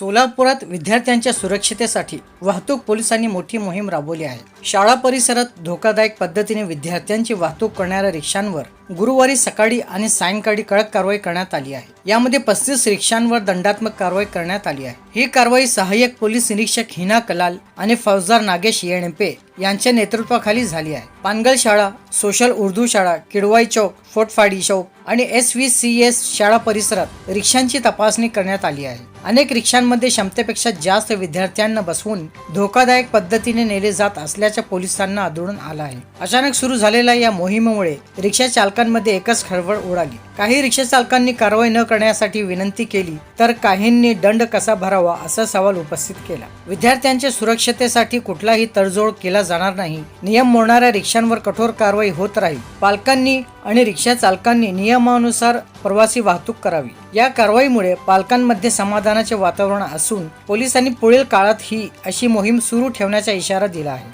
सोलापुरात विद्यार्थ्यांच्या सुरक्षितेसाठी वाहतूक पोलिसांनी मोठी मोहीम राबवली आहे। शाळा परिसरात धोकादायक पद्धतीने विद्यार्थ्यांची वाहतूक करणाऱ्या रिक्षांवर गुरुवारी सकाळी आणि सायंकाळी कडक कारवाई करण्यात आली आहे। यामध्ये 35 रिक्षांवर दंडात्मक कारवाई करण्यात आली आहे। ही कारवाई सहाय्यक पोलीस निरीक्षक हिना कलाल आणि फौजदार नागेश येणपे यांच्या नेतृत्वाखाली झाली आहे। पानगल शाळा, सोशल उर्दू शाळा, किडवाई चौक, फोटफाडी चौक आणि SVCS शाळा परिसरात रिक्षांची तपासणी करण्यात आली आहे। अनेक रिक्षांमध्ये क्षमतेपेक्षा जास्त विद्यार्थ्यांना बसवून धोकादायक पद्धतीने नेले जात असल्याच्या पोलिसांना आढळून आलं आहे। अचानक सुरू झालेल्या या मोहिमेमुळे रिक्षा चालकांमध्ये एकच खळबळ उडाली। काही रिक्षा चालकांनी कारवाई न करण्यासाठी विनंती केली तर काहींनी दंड कसा भरावा असा सवाल उपस्थित केला। विद्यार्थ्यांच्या सुरक्षतेसाठी कुठलाही तडजोड केला जाणार नाही। नियम मोडणाऱ्या रिक्षांवर कठोर कारवाई होत राहील। पालकांनी आणि रिक्षा चालकांनी नियमानुसार प्रवासी वाहतूक करावी। या कारवाईमुळे पालकांमध्ये समाधानाचे वातावरण असून पोलिसांनी पुढील काळात ही अशी मोहीम सुरू ठेवण्याचा इशारा दिला आहे।